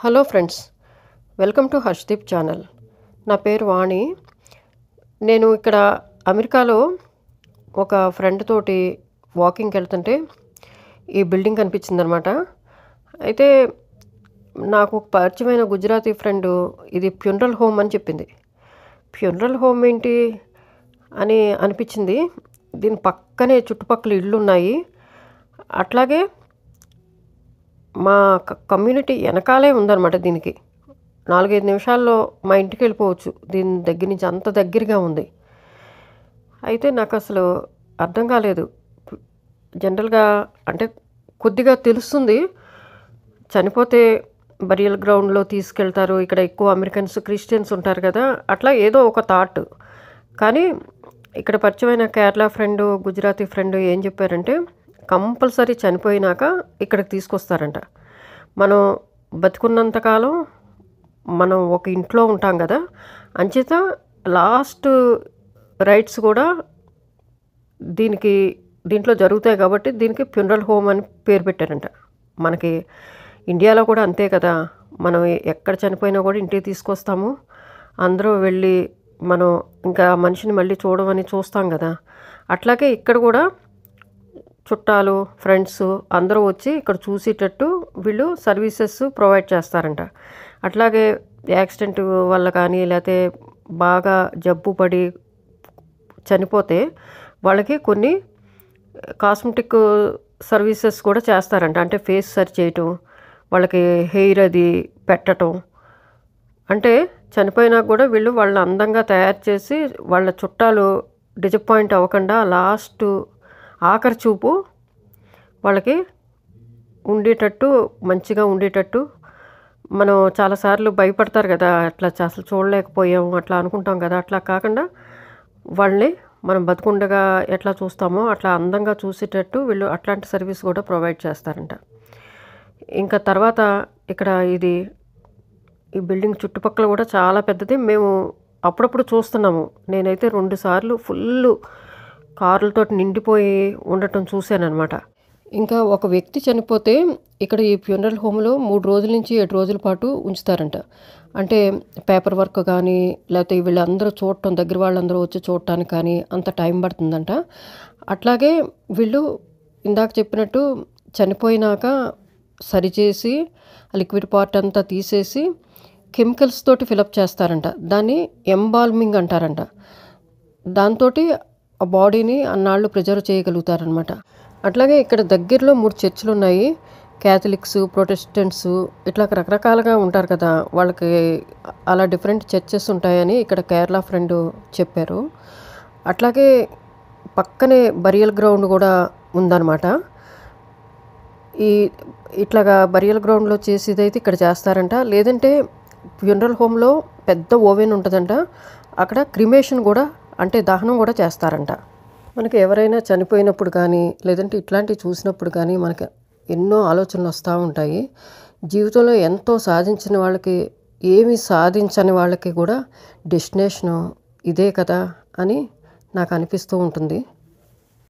Hello friends, welcome to Harshdeep channel. నా పేరు వాణి. నేను ఇక్కడ అమెరికాలో ఒక ఫ్రెండ్ తోటి వాకింగ్కి వెళ్తుంటే ఈ బిల్డింగ్ కనిపించిందనమాట. అయితే నాకు ఒక పరిచయమైన గుజరాతీ ఫ్రెండ్ ఇది ఫ్యూనరల్ హోమ్ అని చెప్పింది. ఫ్యూనరల్ హోమ్ ఏంటి అని అనిపించింది. దీని పక్కనే చుట్టుపక్కల ఇళ్ళు ఉన్నాయి. అట్లాగే మా కమ్యూనిటీ వెనకాలే ఉందన్నమాట. దీనికి 4-5 నిమిషాల్లో మా ఇంటికి వెళ్ళిపోవచ్చు. దీని దగ్గర నుంచి అంత దగ్గరగా ఉంది. అయితే నాకు అసలు అర్థం కాలేదు. జనరల్గా అంటే కొద్దిగా తెలుస్తుంది, చనిపోతే బరియల్ గ్రౌండ్లో తీసుకెళ్తారు, ఇక్కడ ఎక్కువ అమెరికన్స్ క్రిస్టియన్స్ ఉంటారు కదా, అట్లా ఏదో ఒక థాట్. కానీ ఇక్కడ పరిచయమైన కేరళ ఫ్రెండ్ గుజరాతీ ఫ్రెండ్ ఏం చెప్పారంటే కంపల్సరీ చనిపోయినాక ఇక్కడికి తీసుకొస్తారంట. మనం బతుకున్నంతకాలం మనం ఒక ఇంట్లో ఉంటాం కదా, అంచేత లాస్ట్ రైట్స్ కూడా దీంట్లో జరుగుతాయి కాబట్టి దీనికి ఫ్యూనరల్ హోమ్ అని పేరు పెట్టారంట. మనకి ఇండియాలో కూడా అంతే కదా, మనం ఎక్కడ చనిపోయినా కూడా ఇంటికి తీసుకొస్తాము. అందరూ వెళ్ళి మనం ఇంకా మనిషిని మళ్ళీ చూడమని చూస్తాం కదా, అట్లాగే ఇక్కడ కూడా చుట్టాలు ఫ్రెండ్స్ అందరూ వచ్చి ఇక్కడ చూసేటట్టు వీళ్ళు సర్వీసెస్ ప్రొవైడ్ చేస్తారంట. అట్లాగే యాక్సిడెంట్ వల్ల కానీ లేకపోతే బాగా జబ్బు పడి చనిపోతే వాళ్ళకి కొన్ని కాస్మెటిక్ సర్వీసెస్ కూడా చేస్తారంట. అంటే ఫేస్ సరి చేయటం, వాళ్ళకి హెయిర్ అది పెట్టడం. అంటే చనిపోయినా కూడా వీళ్ళు వాళ్ళని అందంగా తయారు చేసి వాళ్ళ చుట్టాలు డిసప్పాయింట్ అవ్వకుండా లాస్ట్ ఆఖరి చూపు వాళ్ళకి ఉండేటట్టు మంచిగా ఉండేటట్టు. మనం చాలాసార్లు భయపడతారు కదా, అట్లా అసలు చూడలేకపోయాము అట్లా అనుకుంటాం కదా, అట్లా కాకుండా వాళ్ళని మనం బతుకుండగా ఎట్లా చూస్తామో అట్లా అందంగా చూసేటట్టు వీళ్ళు అట్లాంటి సర్వీస్ కూడా ప్రొవైడ్ చేస్తారంట. ఇంకా తర్వాత ఇక్కడ ఈ బిల్డింగ్ చుట్టుపక్కల కూడా చాలా పెద్దది. మేము అప్పుడప్పుడు చూస్తున్నాము. నేనైతే 2 సార్లు ఫుల్ కార్లతో నిండిపోయి ఉండటం చూశానమాట. ఇంకా ఒక వ్యక్తి చనిపోతే ఇక్కడ ఈ ఫ్యూనరల్ హోమ్లో 3 రోజుల నుంచి 7 రోజుల పాటు ఉంచుతారంట. అంటే పేపర్ వర్క్ కానీ లేకపోతే వీళ్ళందరూ చూడటం, దగ్గర వాళ్ళందరూ వచ్చి చూడటానికి కానీ అంత టైం పడుతుందంట. అట్లాగే వీళ్ళు ఇందాక చెప్పినట్టు చనిపోయినాక సరిచేసి లిక్విడ్ పార్ట్ అంతా తీసేసి కెమికల్స్ తోటి ఫిలప్ చేస్తారంట. దాన్ని ఎంబాల్మింగ్ అంటారంట. దాంతో ఆ బాడీని అన్నాళ్ళు ప్రిజర్వ్ చేయగలుగుతారనమాట. అట్లాగే ఇక్కడ దగ్గరలో 3 చర్చిలు ఉన్నాయి. క్యాథలిక్స్, ప్రొటెస్టెంట్స్ ఇట్లా రకరకాలుగా ఉంటారు కదా, వాళ్ళకి అలా డిఫరెంట్ చర్చెస్ ఉంటాయని ఇక్కడ కేరళ ఫ్రెండ్ చెప్పారు. అట్లాగే పక్కనే బరియల్ గ్రౌండ్ కూడా ఉందన్నమాట. ఇట్లాగా బరియల్ గ్రౌండ్లో చేసేదైతే ఇక్కడ చేస్తారంట. లేదంటే ఫ్యూనరల్ హోమ్లో పెద్ద ఓవెన్ ఉంటుందంట, అక్కడ క్రిమేషన్ కూడా అంటే దహనం కూడా చేస్తారంట. మనకి ఎవరైనా చనిపోయినప్పుడు కానీ లేదంటే ఇట్లాంటివి చూసినప్పుడు కానీ మనకి ఎన్నో ఆలోచనలు వస్తూ ఉంటాయి. జీవితంలో ఎంతో సాధించిన వాళ్ళకి, ఏమి సాధించని వాళ్ళకి కూడా డెస్టినేషను ఇదే కదా అని నాకు అనిపిస్తూ ఉంటుంది.